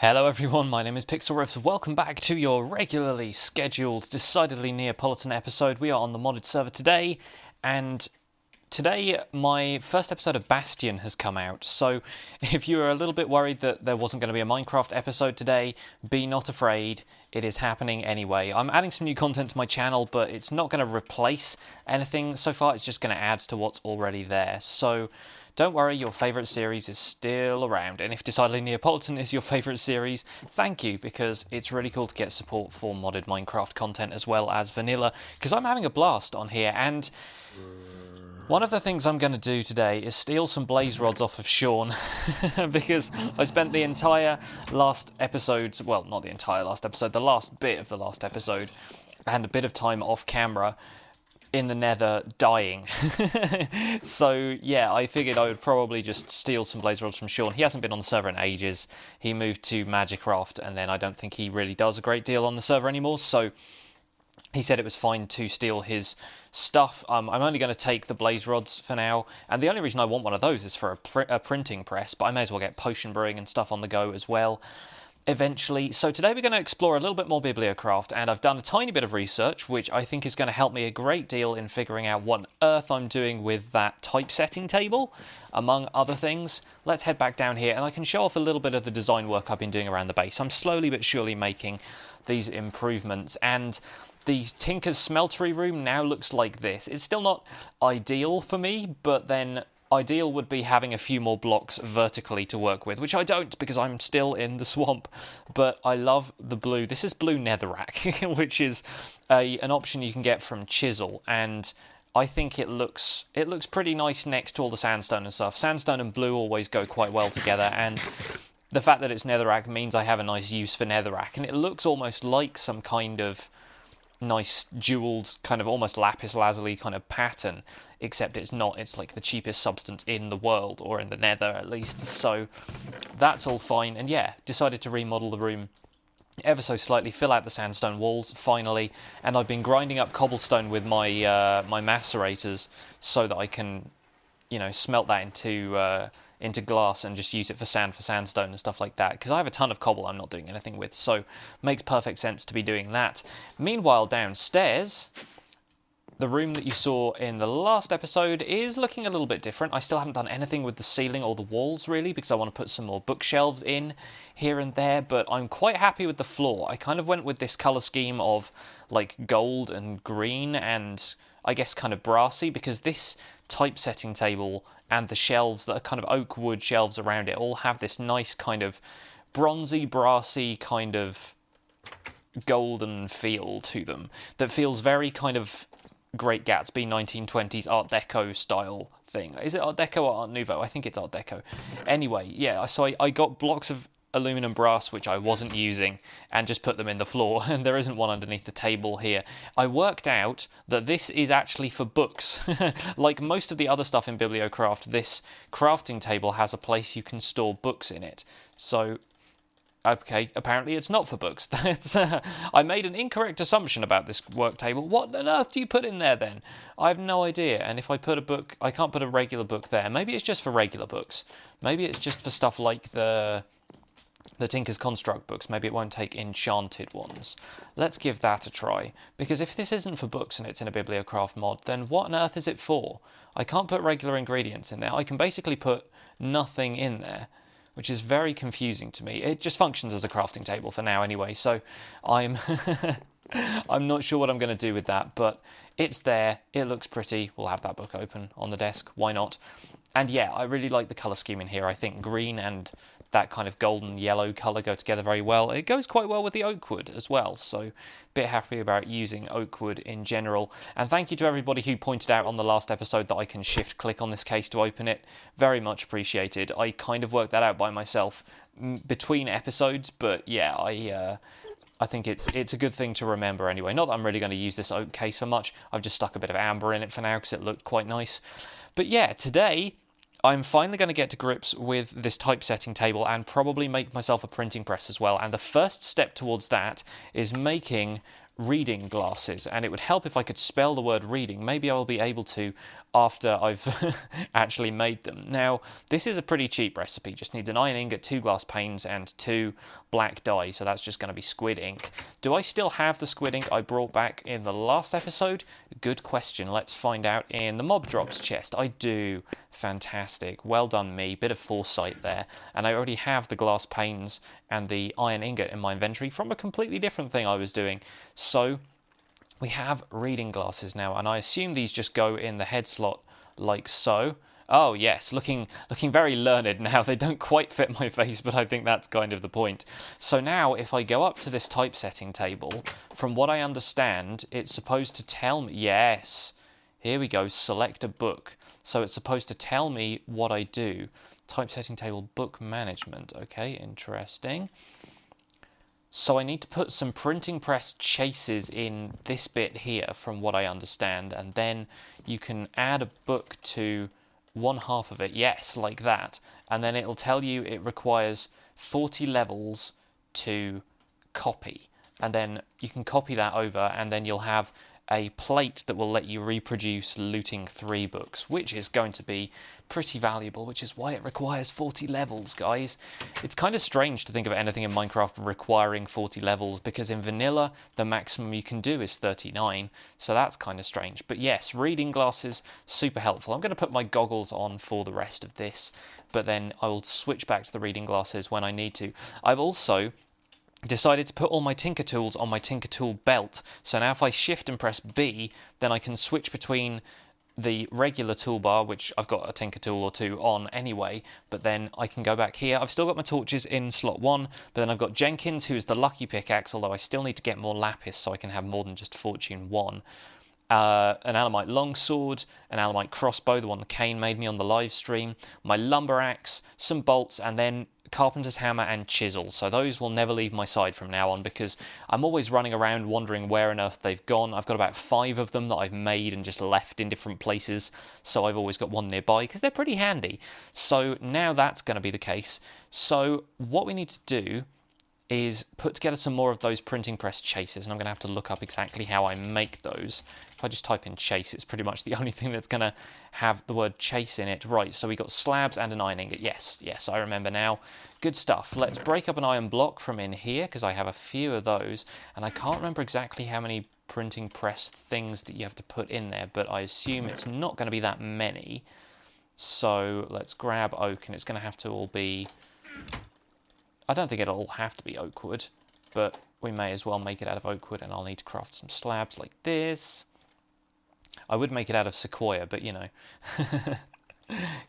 Hello everyone, my name is Pixlriffs. Welcome back to your regularly scheduled, decidedly Neapolitan episode. We are on the modded server today, and today my first episode of Bastion has come out. So if you were a little bit worried that there wasn't going to be a Minecraft episode today, be not afraid. It is happening anyway. I'm adding some new content to my channel, but it's not going to replace anything so far. It's just going to add to what's already there. So don't worry, your favourite series is still around, and if Decidedly Neapolitan is your favourite series, thank you, because it's really cool to get support for modded Minecraft content as well as vanilla, because I'm having a blast on here, and one of the things I'm going to do today is steal some blaze rods off of Sean, because I spent the entire last episode, well, not the entire last episode, the last bit of the last episode, and a bit of time off camera in the Nether dying. So yeah, I figured I would probably just steal some blaze rods from Sean. He hasn't been on the server in ages. He moved to Magicraft, and then I don't think he really does a great deal on the server anymore, so he said it was fine to steal his stuff. I'm only going to take the blaze rods for now, and the only reason I want one of those is for a printing press, but I may as well get potion brewing and stuff on the go as well eventually. So today we're going to explore a little bit more Bibliocraft, and I've done a tiny bit of research which I think is going to help me a great deal in figuring out what on earth I'm doing with that typesetting table, among other things. Let's head back down here and I can show off a little bit of the design work I've been doing around the base. I'm slowly but surely making these improvements, and the Tinker's Smeltery room now looks like this. It's still not ideal for me, but then ideal would be having a few more blocks vertically to work with, which I don't because I'm still in the swamp. But I love the blue. This is blue netherrack, which is an option you can get from Chisel, and I think it looks pretty nice next to all the sandstone and stuff. Sandstone and blue always go quite well together, and the fact that it's netherrack means I have a nice use for netherrack, and it looks almost like some kind of nice jeweled kind of almost lapis lazuli kind of pattern, except it's not. It's like the cheapest substance in the world, or in the Nether at least, so that's all fine. And yeah, decided to remodel the room ever so slightly, fill out the sandstone walls finally, and I've been grinding up cobblestone with my my macerators so that I can, you know, smelt that into glass and just use it for sandstone and stuff like that, because I have a ton of cobble I'm not doing anything with, so makes perfect sense to be doing that. Meanwhile, downstairs, the room that you saw in the last episode is looking a little bit different. I still haven't done anything with the ceiling or the walls really, because I want to put some more bookshelves in here and there, but I'm quite happy with the floor. I kind of went with this colour scheme of like gold and green and I guess kind of brassy, because this typesetting table and the shelves that are kind of oak wood shelves around it all have this nice kind of bronzy, brassy kind of golden feel to them that feels very kind of Great Gatsby 1920s Art Deco style thing. Is it Art Deco or Art Nouveau? I think it's Art Deco. Anyway, yeah, so I got blocks of aluminum brass which I wasn't using and just put them in the floor, and there isn't one underneath the table here. I worked out that this is actually for books. Like most of the other stuff in Bibliocraft, this crafting table has a place you can store books in it. So okay, apparently it's not for books. I made an incorrect assumption about this work table. What on earth do you put in there then? I have no idea. And if I put a book, I can't put a regular book there. Maybe it's just for regular books. Maybe it's just for stuff like the Tinker's Construct books. Maybe it won't take enchanted ones. Let's give that a try. Because if this isn't for books and it's in a Bibliocraft mod, then what on earth is it for? I can't put regular ingredients in there. I can basically put nothing in there, which is very confusing to me. It just functions as a crafting table for now anyway, so I'm I'm not sure what I'm going to do with that, but it's there, it looks pretty. We'll have that book open on the desk, why not? And yeah, I really like the colour scheme in here. I think green and that kind of golden yellow colour go together very well. It goes quite well with the oak wood as well, so a bit happy about using oak wood in general. And thank you to everybody who pointed out on the last episode that I can shift click on this case to open it. Very much appreciated. I kind of worked that out by myself between episodes, but yeah, I think it's a good thing to remember anyway. Not that I'm really going to use this oak case for much. I've just stuck a bit of amber in it for now because it looked quite nice. But yeah, today I'm finally going to get to grips with this typesetting table and probably make myself a printing press as well. And the first step towards that is making reading glasses, and it would help if I could spell the word reading. Maybe I will be able to after I've actually made them. Now, this is a pretty cheap recipe, just needs an iron ingot, 2 glass panes, and 2 black dye, so that's just going to be squid ink. Do I still have the squid ink I brought back in the last episode? Good question. Let's find out in the mob drops chest. I do. Fantastic. Well done me. Bit of foresight there. And I already have the glass panes and the iron ingot in my inventory from a completely different thing I was doing. So we have reading glasses now, and I assume these just go in the head slot like so. Oh yes, looking very learned now. They don't quite fit my face, but I think that's kind of the point. So now if I go up to this typesetting table, from what I understand, it's supposed to tell me, yes, here we go, select a book. So it's supposed to tell me what I do. Typesetting table, book management. Okay, interesting. So I need to put some printing press chases in this bit here, from what I understand, and then you can add a book to one half of it, yes, like that, and then it'll tell you it requires 40 levels to copy, and then you can copy that over, and then you'll have a plate that will let you reproduce looting 3 books, which is going to be pretty valuable, which is why it requires 40 levels, guys. It's kind of strange to think of anything in Minecraft requiring 40 levels, because in vanilla, the maximum you can do is 39, so that's kind of strange. But yes, reading glasses, super helpful. I'm going to put my goggles on for the rest of this, but then I will switch back to the reading glasses when I need to. I've also decided to put all my Tinker Tools on my Tinker Tool belt. So now if I shift and press B, then I can switch between the regular toolbar, which I've got a Tinker Tool or 2 on anyway, but then I can go back here. I've still got my torches in slot 1, but then I've got Jenkins, who's the lucky pickaxe, although I still need to get more lapis so I can have more than just fortune 1. An Alamite longsword, an Alamite crossbow, the one that Kane made me on the live stream, my lumber axe, some bolts, and then carpenter's hammer and chisel. So those will never leave my side from now on, because I'm always running around wondering where on earth they've gone. I've got about 5 of them that I've made and just left in different places, so I've always got one nearby because they're pretty handy. So now that's going to be the case. So what we need to do is put together some more of those printing press chases, and I'm going to have to look up exactly how I make those. If I just type in chase, it's pretty much the only thing that's going to have the word chase in it. Right, so we got slabs and an iron ingot. Yes, I remember now. Good stuff. Let's break up an iron block from in here, because I have a few of those, and I can't remember exactly how many printing press things that you have to put in there, but I assume it's not going to be that many. So let's grab oak, and it's going to have to all be... I don't think it'll all have to be oak wood, but we may as well make it out of oak wood, and I'll need to craft some slabs like this. I would make it out of sequoia, but you know.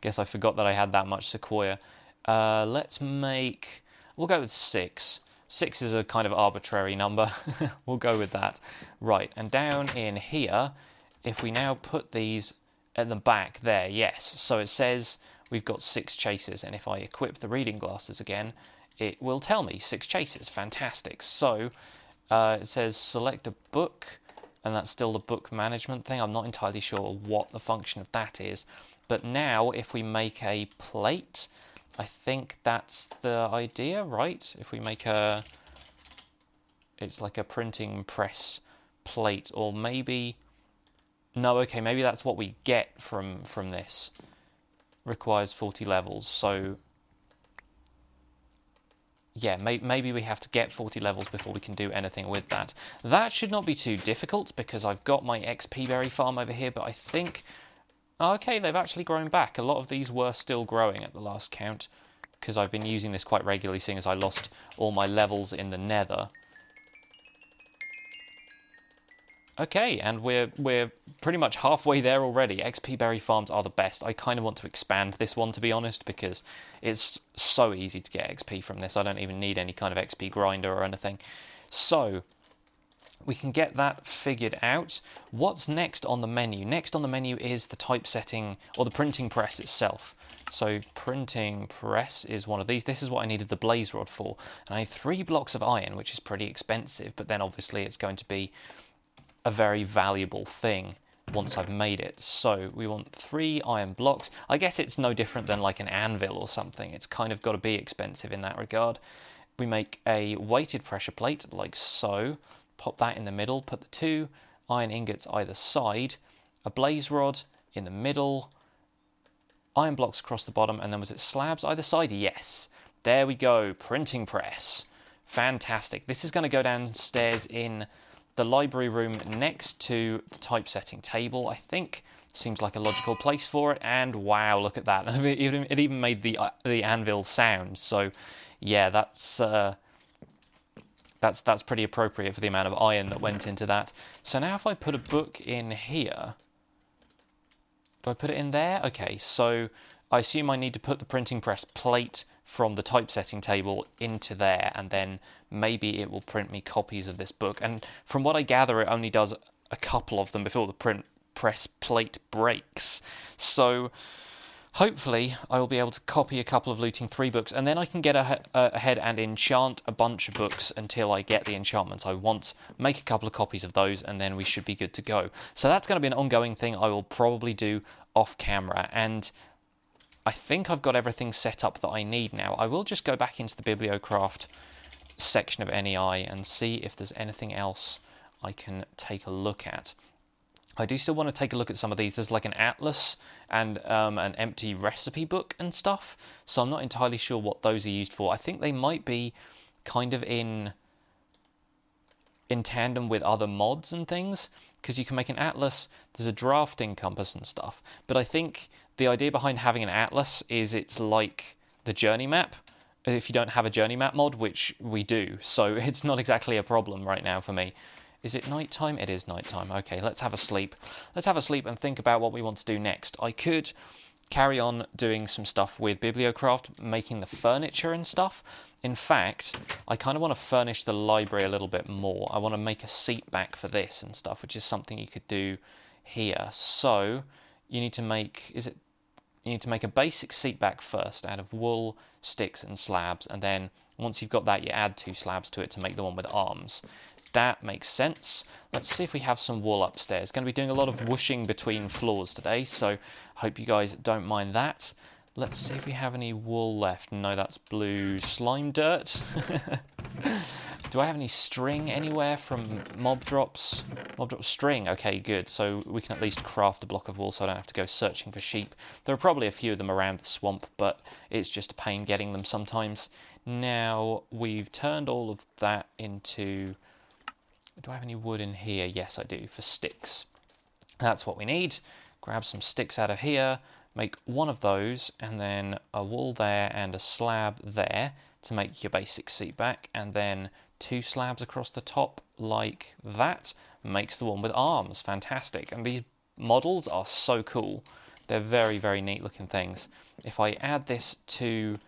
Guess I forgot that I had that much sequoia. Let's make... We'll go with 6. 6 is a kind of arbitrary number. We'll go with that. Right, and down in here, if we now put these at the back there, yes. So it says we've got 6 chases, and if I equip the reading glasses again, it will tell me 6 chases. Fantastic. So it says select a book, and that's still the book management thing. I'm not entirely sure what the function of that is. But now if we make a plate, I think that's the idea, right? If we make a... It's like a printing press plate, or maybe... No, okay, maybe that's what we get from this. Requires 40 levels, so... Yeah, maybe we have to get 40 levels before we can do anything with that. That should not be too difficult, because I've got my XP berry farm over here, but I think... Okay, they've actually grown back. A lot of these were still growing at the last count, because I've been using this quite regularly, seeing as I lost all my levels in the Nether. Okay, and we're pretty much halfway there already. XP berry farms are the best. I kind of want to expand this one, to be honest, because it's so easy to get XP from this. I don't even need any kind of XP grinder or anything. So, we can get that figured out. What's next on the menu? Next on the menu is the typesetting, or the printing press itself. So printing press is one of these. This is what I needed the blaze rod for. And I have 3 blocks of iron, which is pretty expensive, but then obviously it's going to be a very valuable thing once I've made it. So we want 3 iron blocks. I guess it's no different than like an anvil or something. It's kind of got to be expensive in that regard. We make a weighted pressure plate like so. pop that in the middle, put the 2 iron ingots either side, a blaze rod in the middle, iron blocks across the bottom, and then was it slabs either side? Yes. There we go, printing press. Fantastic. This is going to go downstairs in the library room next to the typesetting table, I think. Seems like a logical place for it, and wow, look at that. It even made the anvil sound, so yeah, that's pretty appropriate for the amount of iron that went into that. So now if I put a book in here, do I put it in there? Okay, so I assume I need to put the printing press plate from the typesetting table into there, and then maybe it will print me copies of this book. And from what I gather, it only does a couple of them before the press plate breaks. So hopefully I will be able to copy a couple of Looting 3 books, and then I can get ahead and enchant a bunch of books until I get the enchantments I want, make a couple of copies of those, and then we should be good to go. So that's going to be an ongoing thing I will probably do off camera, and I think I've got everything set up that I need now. I will just go back into the Bibliocraft section of NEI and see if there's anything else I can take a look at. I do still want to take a look at some of these. There's like an atlas and an empty recipe book and stuff, so I'm not entirely sure what those are used for. I think they might be kind of in tandem with other mods and things, because you can make an atlas, there's a drafting compass and stuff, but I think the idea behind having an atlas is it's like the journey map, if you don't have a journey map mod, which we do, so it's not exactly a problem right now for me. Is it night time? It is night time. Okay, let's have a sleep. Let's have a sleep and think about what we want to do next. I could carry on doing some stuff with Bibliocraft, making the furniture and stuff. In fact, I kind of want to furnish the library a little bit more. I want to make a seat back for this and stuff, which is something you could do here. So you need to make, you need to make a basic seat back first out of wool, sticks and slabs, and then once you've got that, you add 2 slabs to it to make the one with arms. That makes sense. Let's see if we have some wool upstairs. Going to be doing a lot of whooshing between floors today, so hope you guys don't mind that. Let's see if we have any wool left. No, that's blue slime dirt. Do I have any string anywhere from mob drops? Mob drop string. Okay, good. So we can at least craft a block of wool so I don't have to go searching for sheep. There are probably a few of them around the swamp, but it's just a pain getting them sometimes. Now, we've turned all of that into... Do I have any wood in here? Yes, I do, for sticks. That's what we need. Grab some sticks out of here, make one of those, and then a wool there and a slab there to make your basic seat back, and then 2 slabs across the top like that makes the one with arms. Fantastic. And these models are so cool. They're very, very neat looking things. If I add this to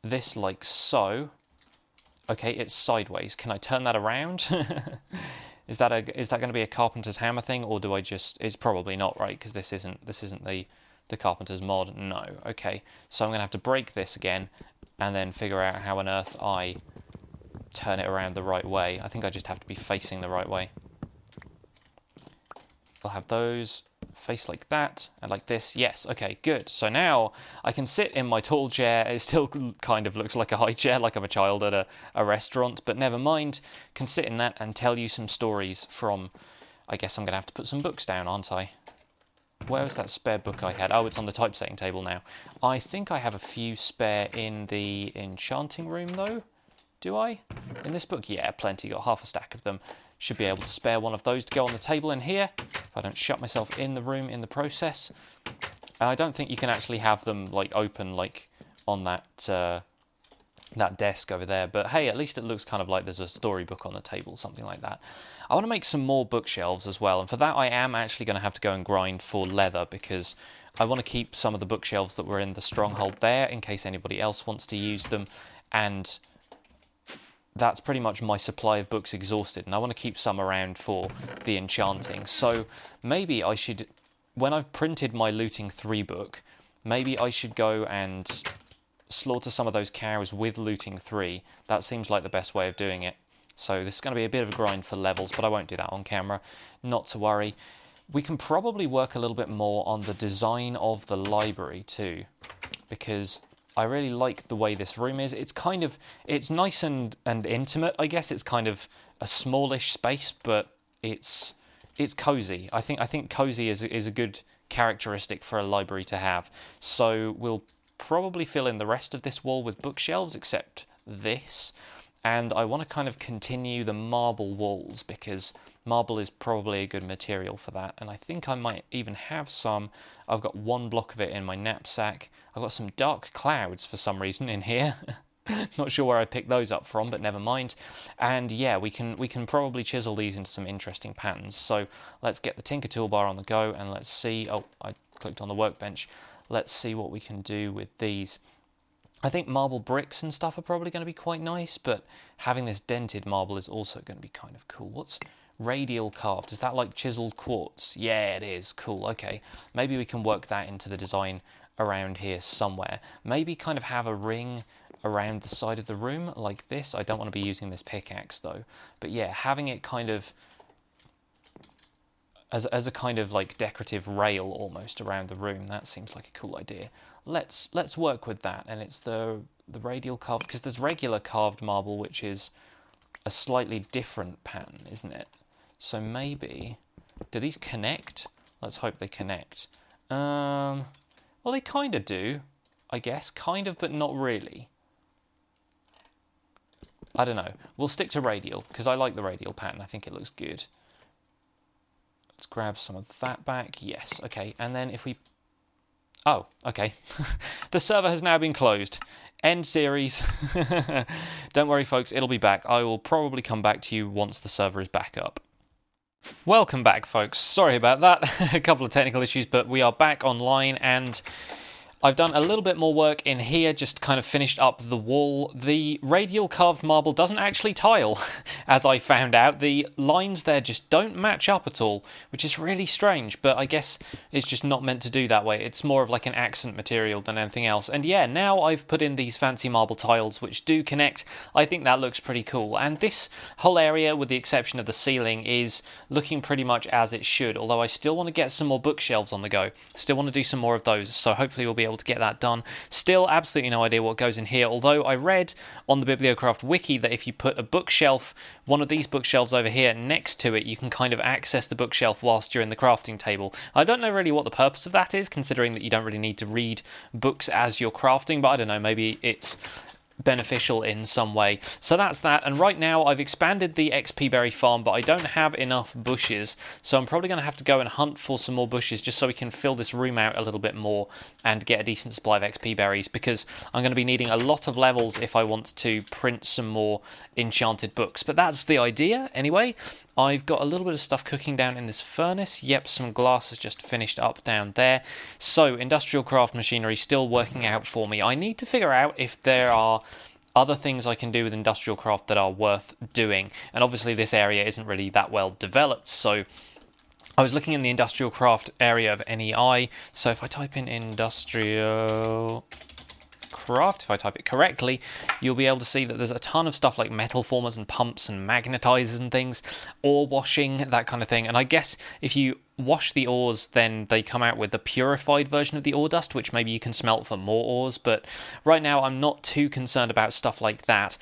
this like so... Okay, it's sideways. Can I turn that around? Is that going to be a carpenter's hammer thing, or do I just... It's probably not, right? Because this isn't the carpenter's mod. No. Okay, so I'm going to have to break this again, and then figure out how on earth I turn it around the right way. I think I just have to be facing the right way. I'll have those face like that and like this. Yes, okay, good. So now I can sit in my tall chair. It still kind of looks like a high chair, like I'm a child at a restaurant, but never mind. Can sit in that and tell you some stories from... I guess I'm going to have to put some books down, aren't I? Where was that spare book I had? Oh, it's on the typesetting table now. I think I have a few spare in the enchanting room, though. Do I? In this book? Yeah, plenty. Got half a stack of them. Should be able to spare one of those to go on the table in here, if I don't shut myself in the room in the process. And I don't think you can actually have them like open like on that that desk over there. But hey, at least it looks kind of like there's a storybook on the table, something like that. I want to make some more bookshelves as well, and for that I am actually going to have to go and grind for leather, because I want to keep some of the bookshelves that were in the stronghold there in case anybody else wants to use them, and that's pretty much my supply of books exhausted, and I want to keep some around for the enchanting. So maybe I should, when I've printed my Looting 3 book, maybe I should go and slaughter some of those cows with Looting 3. That seems like the best way of doing it. So this is going to be a bit of a grind for levels, but I won't do that on camera. Not to worry. We can probably work a little bit more on the design of the library too, because I really like the way this room is. It's kind of, it's nice and intimate, I guess. It's kind of a smallish space, but it's cozy. I think cozy is a good characteristic for a library to have. So we'll probably fill in the rest of this wall with bookshelves, except this. And I want to kind of continue the marble walls, because marble is probably a good material for that. And I think I might even have some. I've got 1 block of it in my knapsack. I've got some dark clouds for some reason in here. Not sure where I picked those up from, but never mind. And yeah, we can probably chisel these into some interesting patterns. So let's get the Tinker toolbar on the go, and let's see. Oh, I clicked on the workbench. Let's see what we can do with these. I think marble bricks and stuff are probably going to be quite nice, but having this dented marble is also going to be kind of cool. What's radial carved? Is that like chiseled quartz? Yeah, it is. Cool. Okay, maybe we can work that into the design around here somewhere. Maybe kind of have a ring around the side of the room like this. I don't want to be using this pickaxe though, but yeah, having it kind of as a kind of like decorative rail almost around the room, that seems like a cool idea. Let's work with that. And it's the radial carved, because there's regular carved marble, which is a slightly different pattern, isn't it? So maybe, do these connect? Let's hope they connect. Well, they kind of do, I guess, kind of, but not really. I don't know. We'll stick to radial, because I like the radial pattern. I think it looks good. Let's grab some of that back. Yes, okay. And then if we... Oh, okay. The server has now been closed. End series. Don't worry, folks. It'll be back. I will probably come back to you once the server is back up. Welcome back, folks. Sorry about that. A couple of technical issues, but we are back online, and I've done a little bit more work in here, just kind of finished up the wall. The radial carved marble doesn't actually tile, as I found out. The lines there just don't match up at all, which is really strange, but I guess it's just not meant to do that way. It's more of like an accent material than anything else. And yeah, now I've put in these fancy marble tiles which do connect. I think that looks pretty cool. And this whole area, with the exception of the ceiling, is looking pretty much as it should, although I still want to get some more bookshelves on the go. Still want to do some more of those, so hopefully we'll be able to get that done. Still absolutely no idea what goes in here, although I read on the Bibliocraft wiki that if you put a bookshelf, one of these bookshelves over here next to it, you can kind of access the bookshelf whilst you're in the crafting table. I don't know really what the purpose of that is, considering that you don't really need to read books as you're crafting, but I don't know, maybe it's beneficial in some way. So that's that, and right now I've expanded the XP berry farm, but I don't have enough bushes, so I'm probably going to have to go and hunt for some more bushes just so we can fill this room out a little bit more and get a decent supply of XP berries, because I'm going to be needing a lot of levels if I want to print some more enchanted books. But that's the idea anyway. I've got a little bit of stuff cooking down in this furnace. Yep, some glass has just finished up down there. So, industrial craft machinery still working out for me. I need to figure out if there are other things I can do with industrial craft that are worth doing. And obviously this area isn't really that well developed, so I was looking in the industrial craft area of NEI. So if I type in industrial craft, if I type it correctly, you'll be able to see that there's a ton of stuff like metal formers and pumps and magnetizers and things, ore washing, that kind of thing. And I guess if you wash the ores, then they come out with the purified version of the ore dust, which maybe you can smelt for more ores. But right now I'm not too concerned about stuff like that.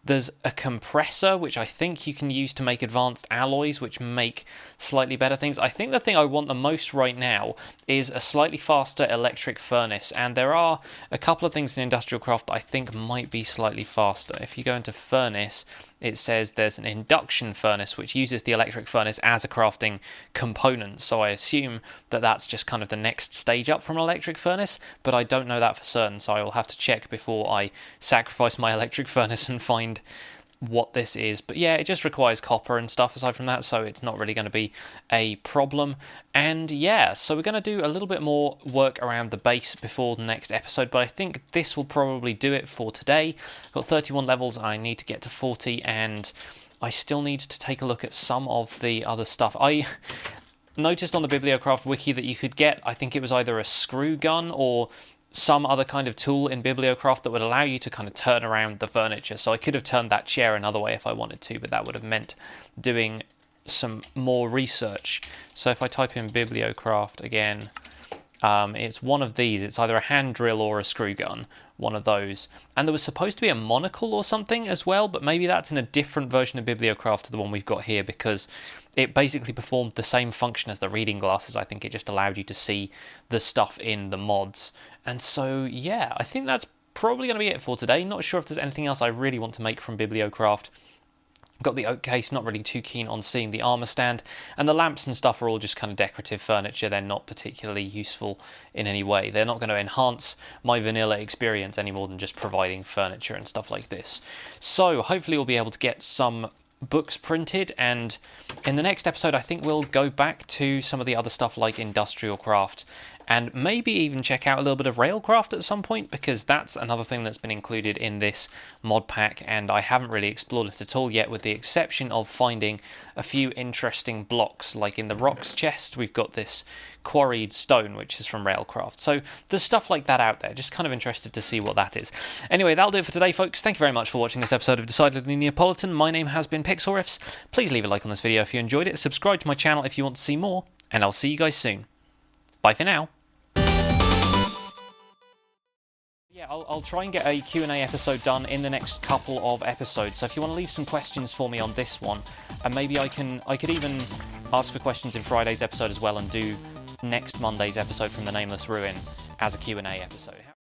There's a compressor, which I think you can use to make advanced alloys, which make slightly better things. I think the thing I want the most right now is a slightly faster electric furnace, and there are a couple of things in industrial craft that I think might be slightly faster. If you go into furnace, it says there's an induction furnace which uses the electric furnace as a crafting component, so I assume that that's just kind of the next stage up from an electric furnace, but I don't know that for certain, so I will have to check before I sacrifice my electric furnace and find what this is. But yeah, it just requires copper and stuff aside from that, so it's not really going to be a problem. And yeah, so we're going to do a little bit more work around the base before the next episode, but I think this will probably do it for today. I've got 31 levels, I need to get to 40, and I still need to take a look at some of the other stuff. I noticed on the Bibliocraft wiki that you could get, I think it was either a screw gun or some other kind of tool in Bibliocraft that would allow you to kind of turn around the furniture. So I could have turned that chair another way if I wanted to, but that would have meant doing some more research. So if I type in Bibliocraft again, It's one of these. It's either a hand drill or a screw gun, one of those. And there was supposed to be a monocle or something as well, but maybe that's in a different version of Bibliocraft to the one we've got here, because it basically performed the same function as the reading glasses. I think it just allowed you to see the stuff in the mods. And so, yeah, I think that's probably going to be it for today. Not sure if there's anything else I really want to make from Bibliocraft. Got the oak case, not really too keen on seeing the armour stand, and the lamps and stuff are all just kind of decorative furniture. They're not particularly useful in any way. They're not going to enhance my vanilla experience any more than just providing furniture and stuff like this. So hopefully we'll be able to get some books printed, and in the next episode I think we'll go back to some of the other stuff like industrial craft, and maybe even check out a little bit of railcraft at some point, because that's another thing that's been included in this mod pack, and I haven't really explored it at all yet, with the exception of finding a few interesting blocks. Like in the rocks chest, we've got this quarried stone, which is from railcraft. So there's stuff like that out there. Just kind of interested to see what that is. Anyway, that'll do it for today, folks. Thank you very much for watching this episode of Decidedly Neapolitan. My name has been Pixlriffs. Please leave a like on this video if you enjoyed it. Subscribe to my channel if you want to see more, and I'll see you guys soon. Bye for now. Yeah, I'll try and get a Q&A episode done in the next couple of episodes. So if you want to leave some questions for me on this one, and maybe I could even ask for questions in Friday's episode as well, and do next Monday's episode from the Nameless Ruin as a Q&A episode.